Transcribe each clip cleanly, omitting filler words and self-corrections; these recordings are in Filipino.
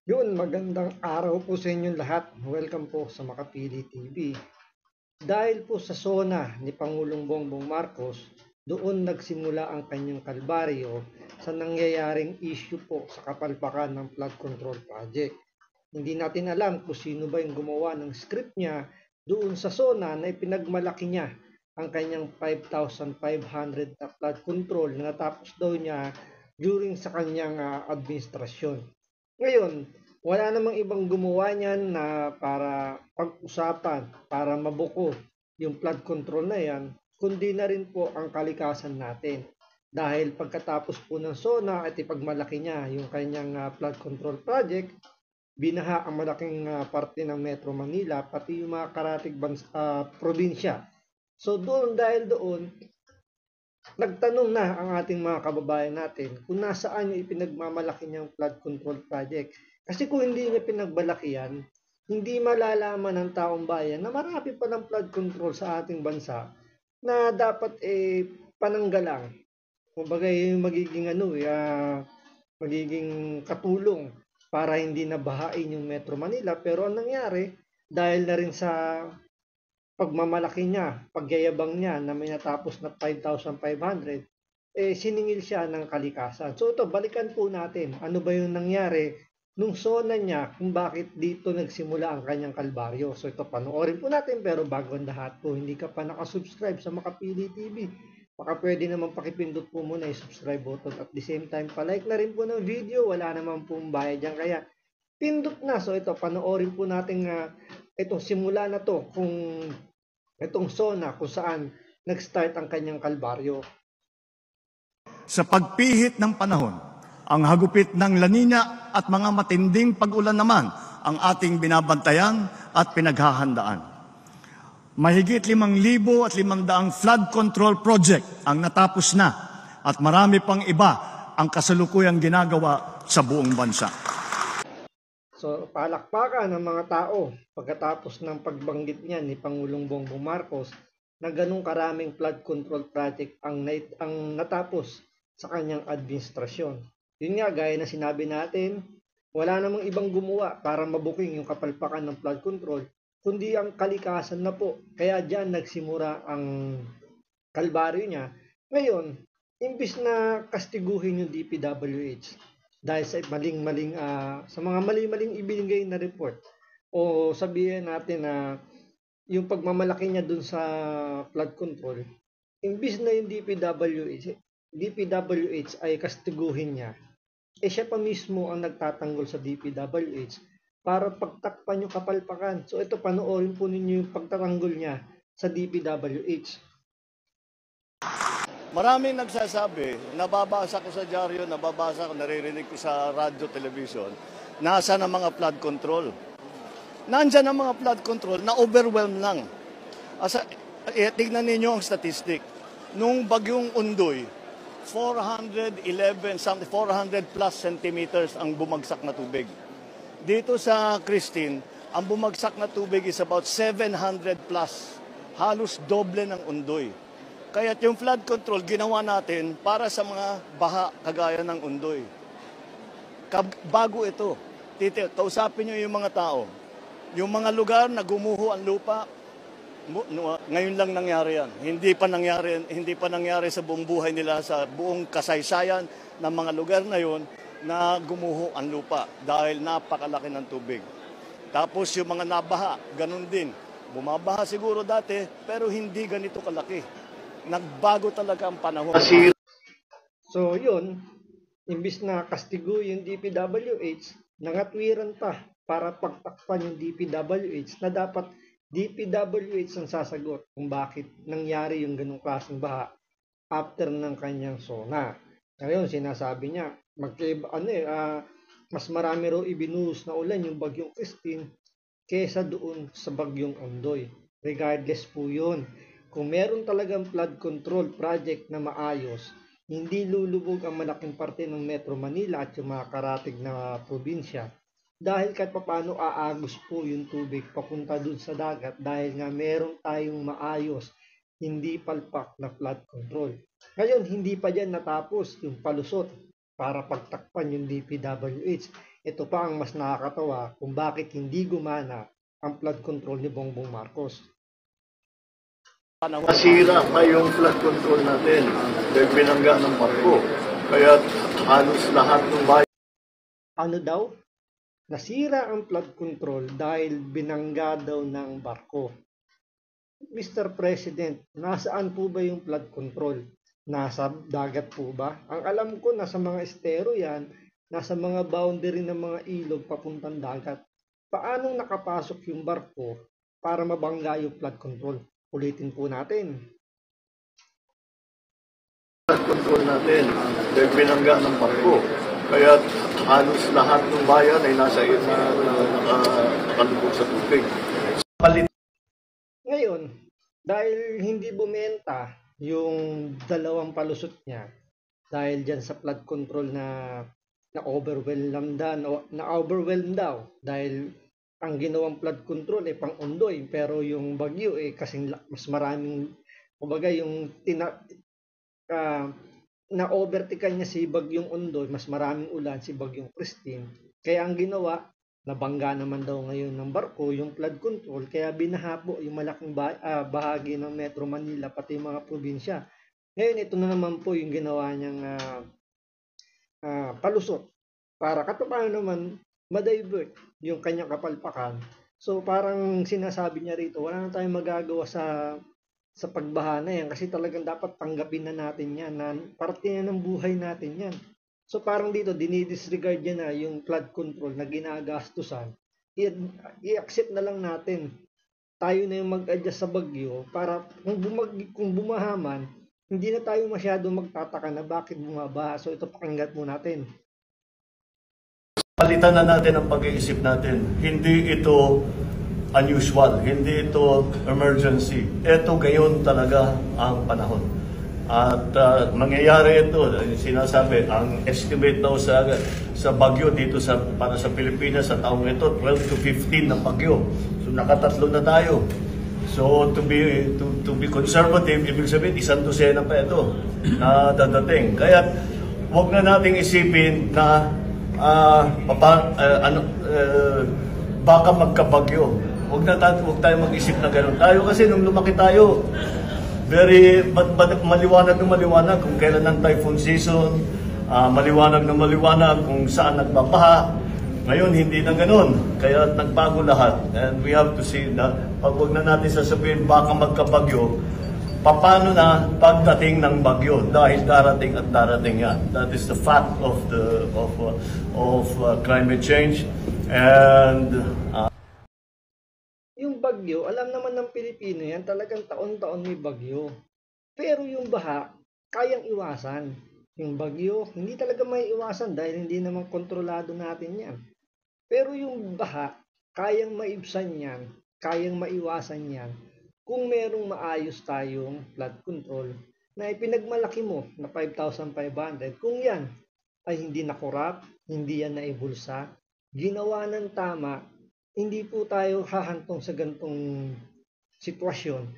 Magandang araw po sa inyong lahat. Welcome po sa Makapili TV. Dahil po sa SONA ni Pangulong Bongbong Marcos, doon nagsimula ang kanyang kalbaryo sa nangyayaring issue po sa kapalpakan ng flood control project. Hindi natin alam kung sino ba yung gumawa ng script niya doon sa SONA na ipinagmalaki niya ang kanyang 5,500 na flood control na natapos daw niya during sa kanyang administrasyon. Ngayon, wala namang ibang gumawa niyan na para pag-usapan, para mabuko yung flood control na yan, kundi na rin po ang kalikasan natin. Dahil pagkatapos po ng SONA at ipagmalaki niya yung kanyang flood control project, binaha ang malaking parte ng Metro Manila, pati yung mga karatig probinsya. So dahil doon, nagtanong na ang ating mga kababayan natin kung nasaan yung ipinagmamalaki niyang flood control project. Kasi kung hindi niya pinagbalaki yan, hindi malalaman ng taong bayan na marami pa ng flood control sa ating bansa na dapat pananggalang. Kumbaga yung magiging katulong para hindi nabahain yung Metro Manila. Pero ang nangyari, dahil na rin sa pagmamalaki niya, pagyayabang niya na may natapos na 5,500, siningil siya ng kalikasan. So ito, balikan po natin. Ano ba yung nangyari nung SONA niya kung bakit dito nagsimula ang kanyang kalbaryo. So ito, panoorin po natin. Pero bago ang lahat po, hindi ka pa nakasubscribe sa Makapili TV, baka pwede naman pakipindot po muna yung subscribe button. At the same time, palike na rin po ng video. Wala naman pong bayad dyan. Kaya pindot na. So ito, panoorin po natin itong simula na to kung itong SONA kung saan nag-start ang kanyang kalbaryo. Sa pagpihit ng panahon, ang hagupit ng La Nina at mga matinding pag-ulan naman ang ating binabantayan at pinaghahandaan. Mahigit 5,500 flood control project ang natapos na at marami pang iba ang kasalukuyang ginagawa sa buong bansa. So, palakpakan ng mga tao pagkatapos ng pagbanggit niya ni Pangulong Bongbong Marcos na ganung karaming flood control project ang natapos sa kanyang administrasyon. Yun nga, gaya na sinabi natin, wala namang ibang gumawa para mabuking yung kapalpakan ng flood control, kundi ang kalikasan na po. Kaya dyan nagsimura ang kalbaryo niya. Ngayon, imbis na kastiguhin yung DPWH dahil sa sa mga maling-maling ibinigay na report o sabihin natin na yung pagmamalaki niya dun sa flood control, imbis na yung DPWH ay kastiguhin niya, siya pa mismo ang nagtatanggol sa DPWH para pagtakpan yung kapalpakan. So ito, panoorin po ninyo yung pagtatanggol niya sa DPWH. Maraming nagsasabi, nababasa ko sa dyaryo, nababasa ko, naririnig ko sa radyo, television, nasa na mga flood control. Nandyan ang mga flood control na overwhelmed lang. Tignan ninyo ang statistic. Nung bagyong Undoy, 400 plus centimeters ang bumagsak na tubig. Dito sa Christine, ang bumagsak na tubig is about 700 plus. Halos doble ng Undoy. Kaya yung flood control ginawa natin para sa mga baha kagaya ng Undoy. Bago ito, kausapin nyo yung mga tao. Yung mga lugar na gumuho ang lupa, ngayon lang nangyari yan. Hindi pa nangyari sa buong buhay nila, sa buong kasaysayan ng mga lugar na yon na gumuho ang lupa dahil napakalaki ng tubig. Tapos yung mga nabaha, ganun din. Bumabaha siguro dati, pero hindi ganito kalaki. Nagbago talaga ang panahon. So yun, imbis na kastigo yung DPWH, nangatwiran pa para pagtakpan yung DPWH na dapat DPWH ang sasagot kung bakit nangyari yung ganong klaseng baha after ng kanyang SONA. Ngayon, sinasabi niya, mas marami raw ibinuhos na ulan yung bagyong Christine kesa doon sa bagyong Ondoy. Regardless po yun. Kung meron talagang flood control project na maayos, hindi lulubog ang malaking parte ng Metro Manila at yung mga karatig na probinsya. Dahil kahit paano aagos po yung tubig papunta dun sa dagat dahil nga meron tayong maayos, hindi palpak na flood control. Ngayon, hindi pa dyan natapos yung palusot para pagtakpan yung DPWH. Ito pa ang mas nakakatawa kung bakit hindi gumana ang flood control ni Bongbong Marcos. Nasira pa yung flood control natin dahil binangga ng barko. Kaya halos lahat ng bayan. Ano daw? Nasira ang flood control dahil binangga daw ng barko. Mr. President, nasaan po ba yung flood control? Nasa dagat po ba? Ang alam ko, nasa mga estero yan, nasa mga boundary ng mga ilog papuntang dagat. Paanong nakapasok yung barko para mabangga yung flood control? Ulitin po natin. Flood control natin dahil binangga ng barko. Kaya halos lahat ng bayan ay nasa nakalubog sa tubig. Ngayon, dahil hindi bumenta yung dalawang palusot niya, dahil dyan sa flood control na overwhelmed daw dahil ang ginawang flood control ay pang-undoy, pero yung bagyo kasing mas maraming, kumbaga yung na-overtaken niya si Bagyong Undoy, mas maraming ulan si Bagyong Christine. Kaya ang ginawa, nabangga naman daw ngayon ng barko yung flood control, kaya binaha po yung malaking bahagi ng Metro Manila, pati yung mga probinsya. Ngayon, ito na naman po yung ginawa niyang palusot para katapano naman ma-divert yung kanyang kapalpakan. So parang sinasabi niya rito, wala na tayong magagawa sa pagbaha na yan kasi talagang dapat tanggapin na natin yan, na parte na ng buhay natin yan. So parang dito dinidisregard niya na yung flood control na ginagastusan, i-accept na lang natin, tayo na yung mag-adjust sa bagyo para kung bumaha man, hindi na tayo masyado magtataka na bakit bumabaha. So ito, pakinggan mo natin. Palitan na natin ang pag-iisip natin. Hindi ito unusual, hindi ito emergency. Ito gayon talaga ang panahon. At mangyayari ito, sinasabi, ang estimate daw sa bagyo dito para sa Pilipinas sa taong ito, 12 to 15 na bagyo. So nakatatlo na tayo. So to be conservative, ibig sabihin, 1 dosena pa ito na dadating. Kaya huwag na nating isipin na baka magkabagyo. Huwag tayo mag-isip na gano'n. Tayo kasi nung lumaki tayo, maliwanag na maliwanag kung kailan ang typhoon season, maliwanag na maliwanag kung saan nagbabaha. Ngayon, hindi na gano'n. Kaya nagbago lahat. And we have to see na pag huwag na natin sasabihin baka magkabagyo, paano na pagdating ng bagyo dahil darating at darating yan. That is the fact of climate change. And yung bagyo, alam naman ng Pilipino yan, talagang taon-taon may bagyo. Pero yung baha, kayang iwasan. Yung bagyo, hindi talaga may iwasan dahil hindi naman kontrolado natin yan. Pero yung baha, kayang maibsan yan, kayang maiwasan yan kung merong maayos tayong flood control na ipinagmalaki mo na 5,500. Kung yan ay hindi nakurap, hindi yan naibulsa, ginawa ng tama, hindi po tayo hahantong sa gantong sitwasyon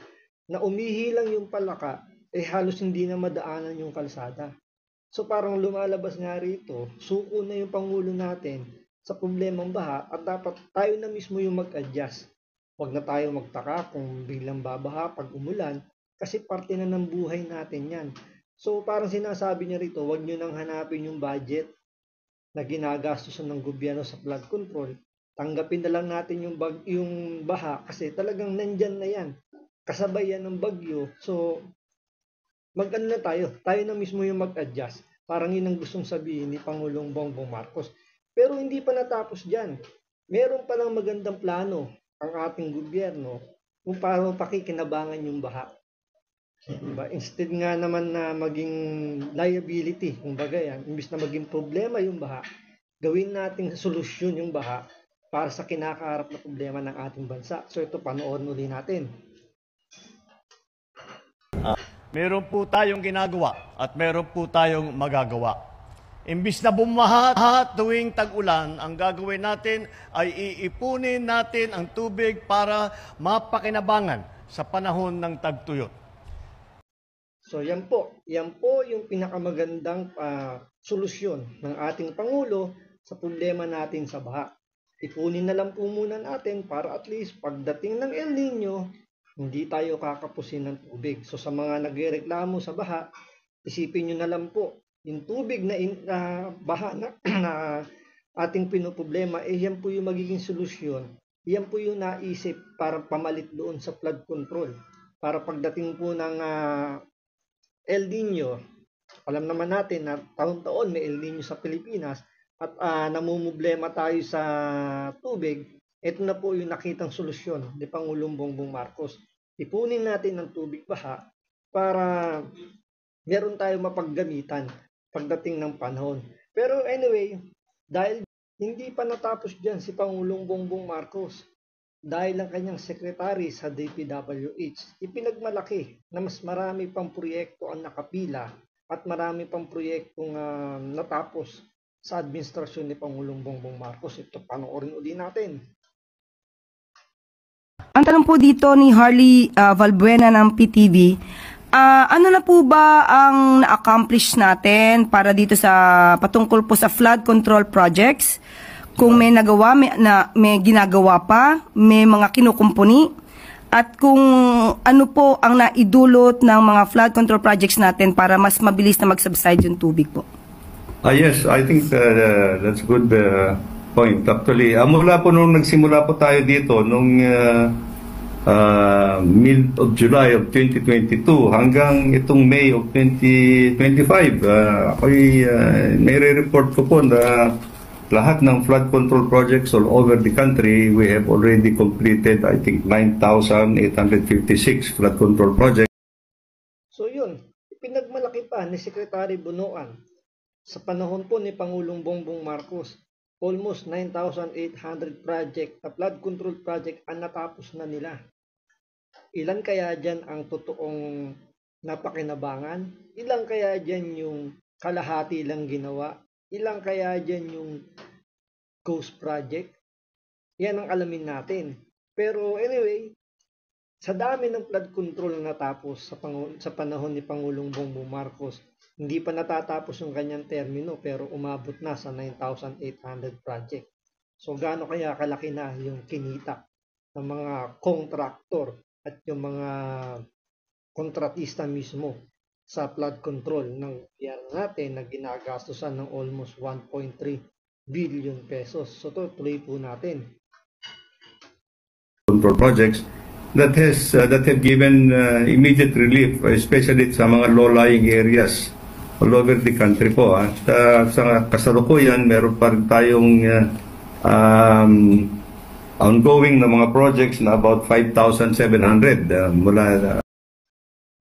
na umihilang yung palaka, halos hindi na madaanan yung kalsada. So parang lumalabas nga rito, suko na yung Pangulo natin sa problemang baha at dapat tayo na mismo yung mag-adjust. Huwag na tayo magtaka kung biglang babaha pag umulan kasi parte na ng buhay natin yan. So parang sinasabi niya rito, huwag nyo nang hanapin yung budget na ginagastusan ng gobyerno sa flood control. Tanggapin na lang natin yung baha kasi talagang nandyan na yan. Kasabay yan ng bagyo. So mag-ano na tayo na mismo yung mag-adjust. Parang yun ang gustong sabihin ni Pangulong Bongbong Marcos. Pero hindi pa natapos dyan. Meron palang magandang plano ang ating gobyerno kung paano pakikinabangan yung baha. Diba? Instead nga naman na maging liability, kumbaga yan, imbis na maging problema yung baha, gawin nating solusyon yung baha para sa kinakaharap na problema ng ating bansa. So ito, panoorin uli natin. Meron po tayong ginagawa at meron po tayong magagawa. Imbis na bumaha tuwing tag-ulan, ang gagawin natin ay iipunin natin ang tubig para mapakinabangan sa panahon ng tagtuyot. So yan po yung pinakamagandang solusyon ng ating Pangulo sa problema natin sa baha. Ipunin na lang po muna natin para at least pagdating ng El Nino, hindi tayo kakapusin ng tubig. So sa mga nagrereklamo sa baha, isipin nyo na lang po, yung tubig na baha na ating pinoproblema, yan po yung magiging solusyon. Yan po yung naisip para pamalit doon sa flood control. Para pagdating po ng El Nino, alam naman natin na taon-taon may El Nino sa Pilipinas at namumblema tayo sa tubig. Ito na po yung nakitang solusyon ni Pangulong Bongbong Marcos. Ipunin natin ang tubig baha para meron tayo mapaggamitan pagdating ng panahon. Pero anyway, dahil hindi pa natapos dyan si Pangulong Bongbong Marcos, dahil ang kanyang sekretary sa DPWH, ipinagmalaki na mas marami pang proyekto ang nakapila at marami pang proyektong natapos sa administrasyon ni Pangulong Bongbong Marcos. Ito, panoorin uli natin. Ang tanong po dito ni Harley Valbuena ng PTV, ano na po ba ang na-accomplish natin para dito sa patungkol po sa flood control projects? Kung may nagawa, may ginagawa pa, may mga kinukumpuni, at kung ano po ang naidulot ng mga flood control projects natin para mas mabilis na mag-subside yung tubig po. Yes, I think that's a good point. Actually, mula po nung nagsimula po tayo dito, nung mid of July of 2022 hanggang itong May of 2025, ako'y may report ko po na lahat ng flood control projects all over the country, we have already completed, I think, 9,856 flood control projects. So yun, pinagmalaki pa ni Secretary Bunoan sa panahon po ni Pangulong Bongbong Marcos, almost 9,800 project na flood control project ang natapos na nila. Ilan kaya dyan ang totoong napakinabangan? Ilan kaya dyan yung kalahati lang ginawa? Ilan kaya dyan yung ghost project? Yan ang alamin natin. Pero anyway, sa dami ng flood control na natapos sa panahon ni Pangulong Bongbong Marcos, hindi pa natatapos yung kanyang termino pero umabot na sa 9,800 project. So gaano kaya kalaki na yung kinita ng mga contractor at yung mga kontratista mismo sa flood control ng gobyerno natin na ginagastosan ng almost 1.3 billion pesos. So tuloy po natin. Control projects that have given immediate relief, especially sa mga low-lying areas all over the country po. At sa kasalukuyan, meron pa rin tayong ongoing na mga projects na about 5,700 mula.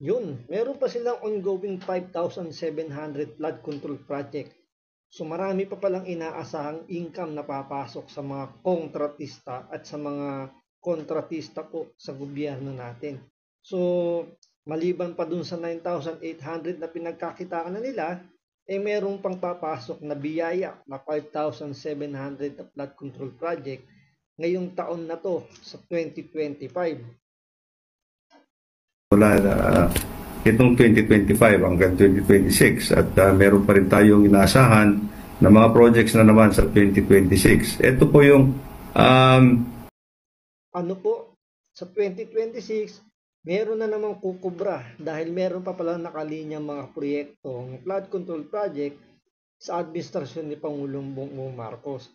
Yun, meron pa silang ongoing 5,700 flood control project. So marami pa palang inaasahang income na papasok sa mga kontratista at sa mga kontratista po sa gobyerno natin. So maliban pa dun sa 9,800 na pinagkakitaan na nila, merong pang papasok na biyaya na 5,700 na flood control project ngayong taon na to sa 2025. Mula itong 2025 hanggang 2026 at meron pa rin tayong inaasahan na mga projects na naman sa 2026. Ito po yung ano po, sa 2026 meron na namang kukubra dahil meron pa palang nakalinyang mga proyektong flood control project sa administrasyon ni Pangulong Bongbong Marcos.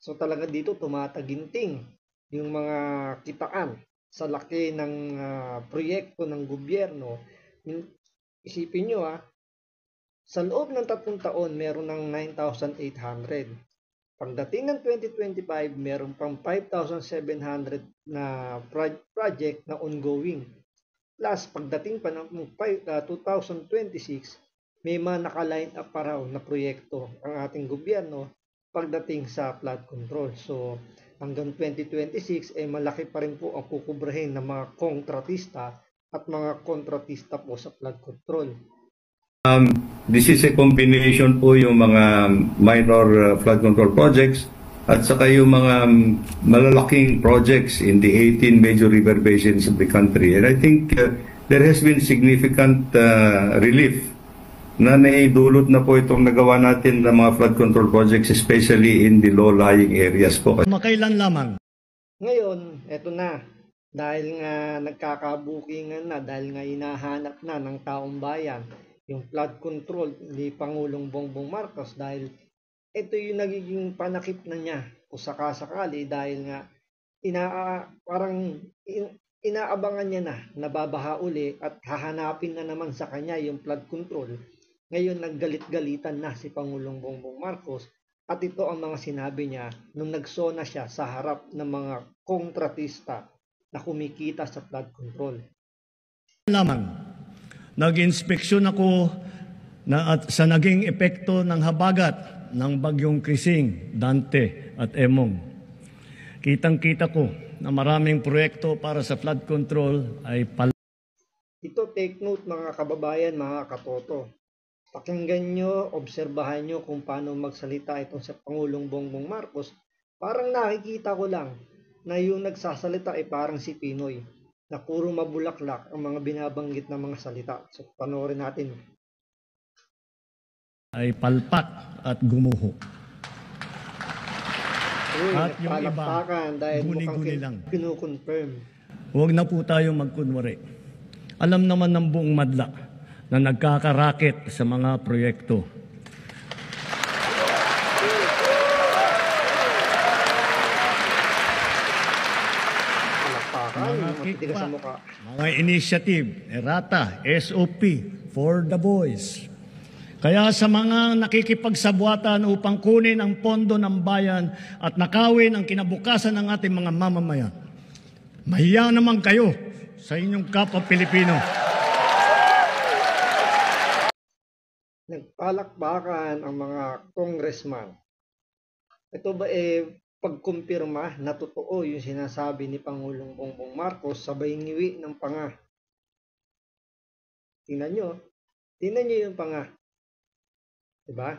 So talaga dito tumataginting yung mga kitaan sa laki ng proyekto ng gobyerno. Isipin nyo sa loob ng 3 taon meron ng 9,800. Pagdating ng 2025, meron pang 5,700 na project na ongoing. Plus, pagdating pa ng 2026, may mga naka-line up pa raw na proyekto ang ating gobyerno pagdating sa flood control. So, hanggang 2026, malaki pa rin po ang kukubrahin ng mga kontratista at mga kontratista po sa flood control. This is a combination po yung mga minor flood control projects at saka yung mga malalaking projects in the 18 major river basins of the country. And I think there has been significant relief na naidulot na po itong nagawa natin ng mga flood control projects, especially in the low-lying areas po. Makailan lamang? Ngayon, eto na. Dahil nga nagkakabukingan na, dahil nga hinahanap na ng taong bayan yung flood control ni Pangulong Bongbong Marcos, dahil ito yung nagiging panakip na niya kung sakasakali, dahil nga inaabangan niya na nababaha uli at hahanapin na naman sa kanya yung flood control. Ngayon naggalit-galitan na si Pangulong Bongbong Marcos, at ito ang mga sinabi niya nung nagsona siya sa harap ng mga kontratista na kumikita sa flood control. Lamang, nag-inspeksyon ako sa naging epekto ng habagat ng bagyong Krising, Dante at Emong. Kitang-kita ko na maraming proyekto para sa flood control ay Ito, take note mga kababayan, mga katoto. Pakinggan nyo, obserbahan nyo kung paano magsalita itong sa Pangulong Bongbong Marcos. Parang nakikita ko lang na yung nagsasalita ay parang si Pinoy, na puro mabulaklak ang mga binabanggit na mga salita. So, panoorin natin. ay palpak at gumuho. Uy, At yung iba, nagpalakpakan dahil guni-guni mukhang lang. kinukonfirm. Huwag na po tayo magkunwari. Alam naman ng buong madla na nagkakaraket sa mga proyekto. Palakpakan, yung matitigas sa mukha. Mga initiative, errata, SOP, for the boys. Kaya sa mga nakikipagsabwatan upang kunin ang pondo ng bayan at nakawin ang kinabukasan ng ating mga mamamayan, mahiya naman kayo sa inyong kapwa Pilipino. Nagpalakpakan ang mga congressman. Ito ba pagkumpirma na totoo yung sinasabi ni Pangulong Bongbong Marcos sabay ngiwi ng panga? Tingnan nyo yung panga. Diba?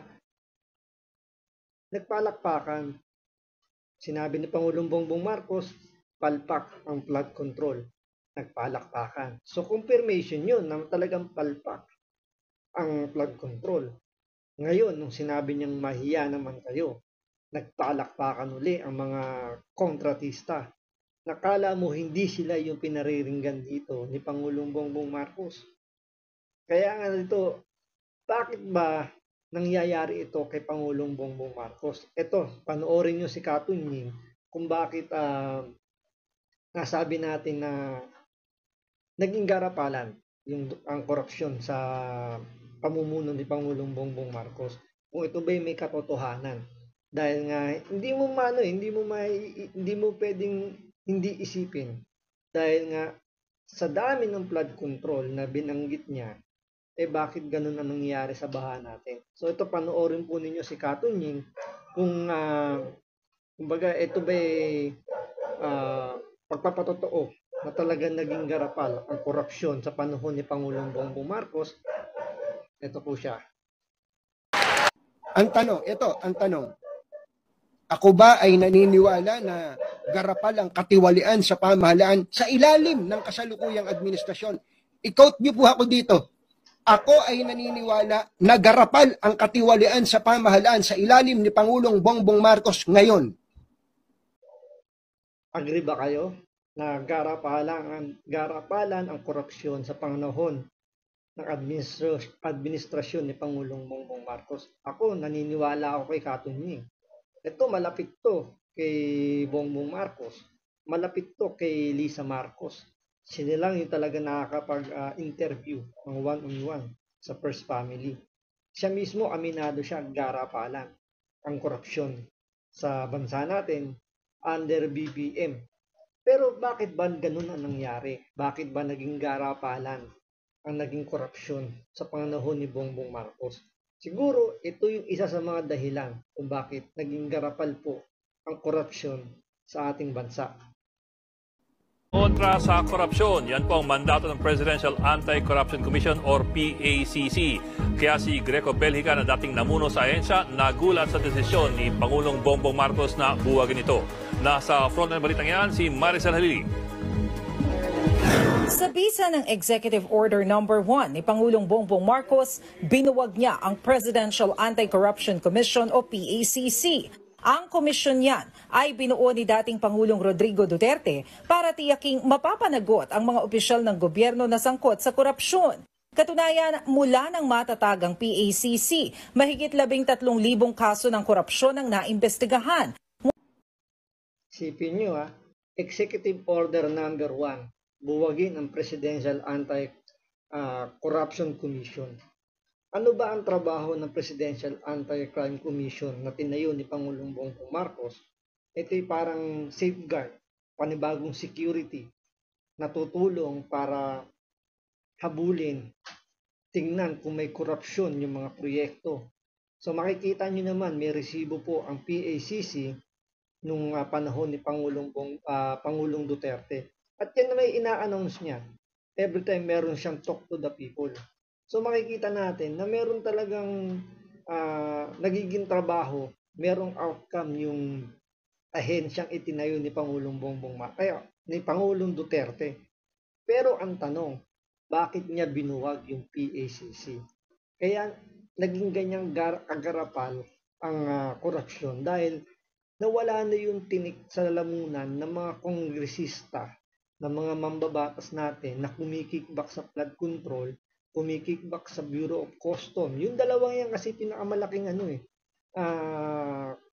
Nagpalakpakan. Sinabi ni Pangulong Bongbong Marcos, palpak ang flood control. Nagpalakpakan. So confirmation yun na talagang palpak ang flood control. Ngayon, nung sinabi niyang mahiya naman kayo, nagpalakpakan uli ang mga kontratista. Nakala mo hindi sila yung pinariringgan dito ni Pangulong Bongbong Marcos. Kaya nga dito, bakit ba nangyayari ito kay Pangulong Bongbong Marcos? Ito, panoorin nyo si Katunying kung bakit nasabi natin na naging garapalan ang korupsyon sa pamumuno ni Pangulong Bongbong Marcos. Kung ito ba'y may katotohanan. Dahil nga hindi mo pwedeng hindi isipin. Dahil nga sa dami ng flood control na binanggit niya, bakit ganun ang nangyayari sa baha natin? So ito, panoorin po ninyo si Katunying kung kumbaga ito ba'y pagpapatotoo na talagang naging garapal ang korupsyon sa panahon ni Pangulong Bongbong Marcos. Ito po siya. Ang tanong, ako ba ay naniniwala na garapal ang katiwalian sa pamahalaan sa ilalim ng kasalukuyang administrasyon? I-quote niyo po ako dito. Ako ay naniniwala na garapal ang katiwalian sa pamahalaan sa ilalim ni Pangulong Bongbong Marcos ngayon. Agree ba kayo na garapalan ang korupsyon sa panahon ng administrasyon ni Pangulong Bongbong Marcos? Ako, naniniwala ako kay Katunying. Ito, malapit to kay Bongbong Marcos. Malapit to kay Lisa Marcos. Sila lang yung talaga nakakapag-interview ng one-on-one sa First Family. Siya mismo, aminado siya, garapalan ang korupsyon sa bansa natin under BBM. Pero bakit ba ganun ang nangyari? Bakit ba naging garapalan ang naging korupsyon sa panahon ni Bongbong Marcos? Siguro ito yung isa sa mga dahilan kung bakit naging garapal po ang korupsyon sa ating bansa. Kontra sa korupsyon, yan po ang mandato ng Presidential Anti-Corruption Commission or PACC. Kaya si Greco Belhica na dating namuno sa ahensya nagulat sa desisyon ni Pangulong Bongbong Marcos na buwagin ito. Nasa front ng balitang yan si Maricel Halili. Sa bisa ng Executive Order No. 1 ni Pangulong Bongbong Marcos, binuwag niya ang Presidential Anti-Corruption Commission o PACC. Ang komisyon yan ay binuo ni dating Pangulong Rodrigo Duterte para tiyaking mapapanagot ang mga opisyal ng gobyerno na sangkot sa korupsyon. Katunayan, mula ng matatagang PACC, mahigit 13,000 kaso ng korupsyon ang naimbestigahan. Isipin nyo Executive Order No. 1, buwagin ang Presidential Anti-Corruption Commission. Ano ba ang trabaho ng Presidential Anti-Crime Commission na tinayo ni Pangulong Bongbong Marcos? Ito'y parang safeguard, panibagong security na tutulong para habulin, tingnan kung may korupsyon yung mga proyekto. So makikita nyo naman, may resibo po ang PACC nung panahon ni Pangulong Duterte. At yan na may ina-announce niya. Every time meron siyang talk to the people. So makikita natin na meron talagang nagiging trabaho, merong outcome yung ahensyang itinayo ni Pangulong Pangulong Duterte. Pero ang tanong, bakit niya binuwag yung PACC? Kaya naging ganyang kagarapal ang korupsyon dahil nawala na yung tinik sa lalamunan ng mga kongresista, ng mga mambabatas natin na kumikikbak sa flood control, kumikikbak sa Bureau of Custom. Yung dalawang yan kasi pinakamalaking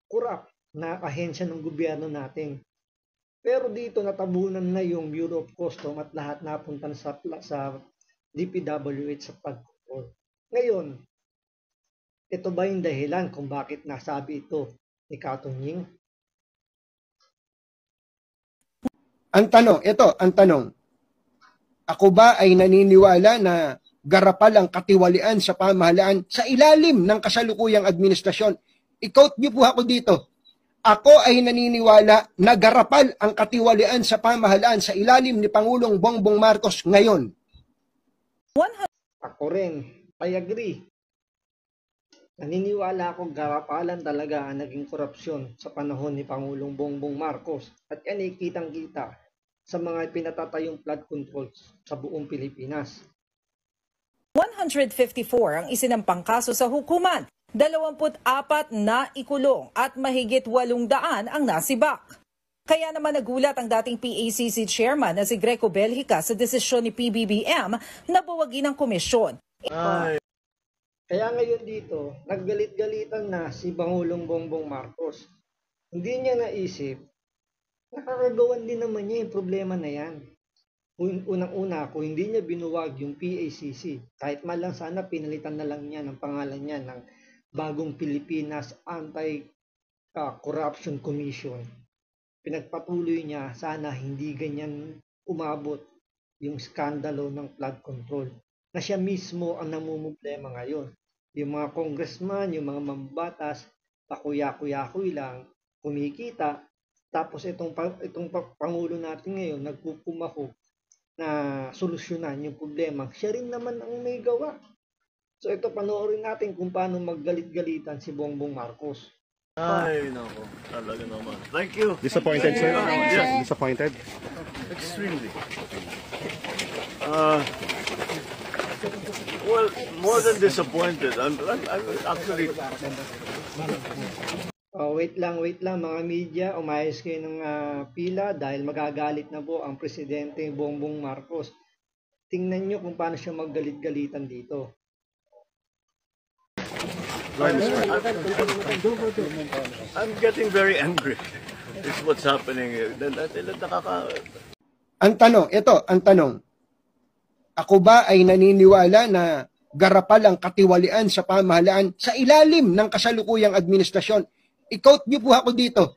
corrupt na ahensya ng gobyerno natin. Pero dito natabunan na yung Bureau of Custom at lahat napunta sa DPWH sa flood control. Ngayon, ito ba yung dahilan kung bakit nasabi ito ni Katong? Ang tanong, ako ba ay naniniwala na garapal ang katiwalian sa pamahalaan sa ilalim ng kasalukuyang administrasyon? I-quote niyo po ako dito. Ako ay naniniwala na garapal ang katiwalian sa pamahalaan sa ilalim ni Pangulong Bongbong Marcos ngayon. Ako rin, I agree. Naniniwala ako garapalan talaga ang naging korupsyon sa panahon ni Pangulong Bongbong Marcos. At yan ay kitang-kita sa mga pinatatayong flood controls sa buong Pilipinas. 154 ang isinampang kaso sa hukuman, 24 na ikulong at mahigit 800 ang nasibak. Kaya naman nagulat ang dating PACC chairman na si Greco Belhica sa desisyon ni PBBM na buwagin ang komisyon. Kaya ngayon dito, naggalit-galitan na si Pangulong Bongbong Marcos. Hindi niya naisip, nakakagawan din naman niya yung problema na yan. Unang-una, kung hindi niya binuwag yung PACC, kahit man lang sana pinalitan na lang niya ng pangalan niya ng Bagong Pilipinas Anti-Corruption Commission. Pinagpatuloy niya, sana hindi ganyan umabot yung skandalo ng flood control na siya mismo ang namumblema ngayon. Yung mga congressman, yung mga mambatas, pakuya-kuya-kuy lang, kumikita, tapos itong Pangulo natin ngayon nagpupumaho na solusyonan yung problema, siya rin naman ang may gawa. So ito, panoorin natin kung paano maggalit-galitan si Bongbong Marcos. Ay, nako. Talaga naman. Thank you. Disappointed, sir? Yes. Disappointed? Extremely. Well, more than disappointed. I'm actually... Wait lang mga media, umayos kayo ng pila dahil magagalit na po ang Presidente Bongbong Marcos. Tingnan nyo kung paano siya maggalit-galitan dito. I'm getting very angry. It's what's happening here. Ang tanong. Ako ba ay naniniwala na garapal ang katiwalian sa pamahalaan sa ilalim ng kasalukuyang administrasyon? I-quote niyo po ako dito.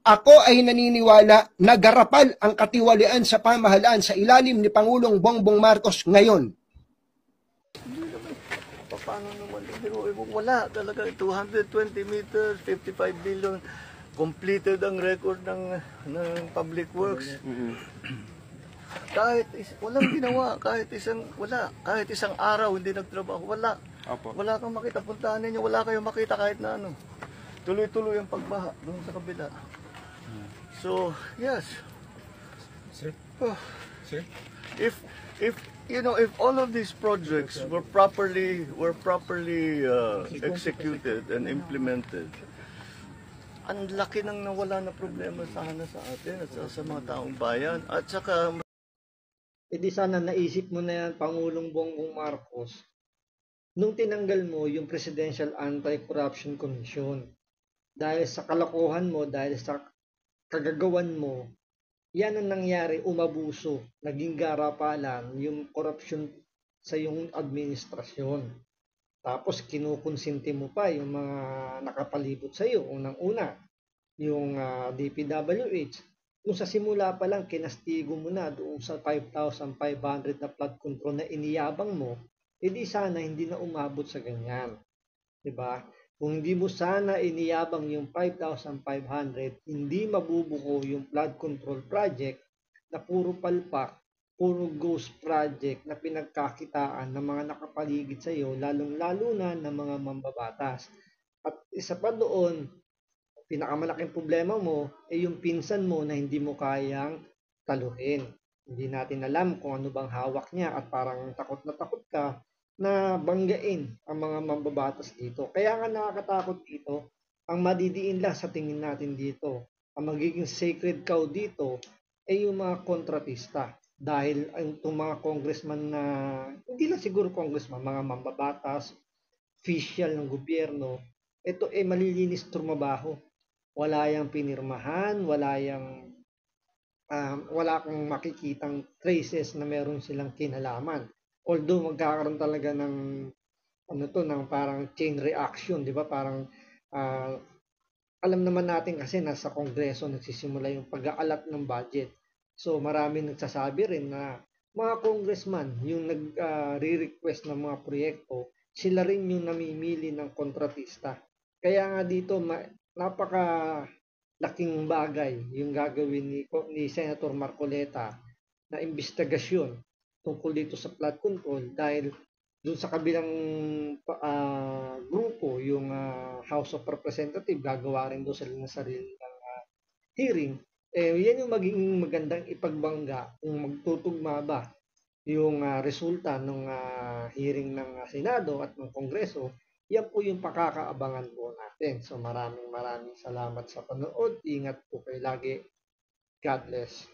Ako ay naniniwala na garapal ang katiwalian sa pamahalaan sa ilalim ni Pangulong Bongbong Marcos ngayon. Paano naman? Wala talaga. 220 meters, 55 billion. Completed ang record ng Public Works. Walang ginawa, kahit isang araw hindi nagtrabaho, wala. Wala kang makita, puntahan ninyo, wala kayong makita kahit na ano. Tuloy-tuloy ang pagbaha doon sa kabila. So, yes. Sir? If if all of these projects were properly executed and implemented, ang laki nang nawala na problema sana sa atin at sa mga taong bayan. At saka E di sana naisip mo na yan, Pangulong Bongbong Marcos, nung tinanggal mo yung Presidential Anti-Corruption Commission. Dahil sa kalokohan mo, dahil sa kagagawan mo, yan ang nangyari, umabuso, naging garapalan yung corruption sa yung administrasyon. Tapos kinukonsinti mo pa yung mga nakapalibot sa iyo, unang-una, yung DPWH. Kung sa simula pa lang kinastigo mo na doon sa 5,500 na flood control na iniyabang mo, edi sana hindi na umabot sa ganyan. 'Di ba? Kung hindi mo sana iniyabang yung 5,500, hindi mabubuo yung flood control project na puro palpak, puro ghost project na pinagkakitaan ng mga nakapaligid sa iyo, lalong-lalo na ng mga mambabatas. At isa pa doon, pinakamalaking problema mo ay yung pinsan mo na hindi mo kayang taluhin. Hindi natin alam kung ano bang hawak niya at parang takot na takot ka na banggain ang mga mambabatas dito. Kaya nga nakakatakot dito, ang madidiin lang sa tingin natin dito, ang magiging sacred cow dito ay yung mga kontratista. Dahil itong mga congressman na, hindi lang siguro congressman, mga mambabatas, official ng gobyerno, ito ay malilinis trumabaho. Wala yang pinirmahan, wala kang makikitang traces na meron silang kinalaman. Although magkakaroon talaga ng ng parang chain reaction, 'di ba? Parang alam naman natin kasi nasa Kongreso nagsisimula yung pag-aalat ng budget. So marami nagsasabi rin na mga congressman yung nag-re-request ng mga proyekto, sila rin yung namimili ng kontratista. Kaya nga dito napaka laking bagay yung gagawin ni Senator Marcoleta na investigasyon tungkol dito sa flood control dahil doon sa kabilang grupo, yung House of Representatives, gagawa rin doon sila ng sarili ng hearing. Yan yung magiging magandang ipagbangga kung magtutugma ba yung resulta ng hearing ng Senado at ng Kongreso. Yan po yung pakakaabangan po natin. So maraming salamat sa panood. Ingat po kayo lagi. God bless.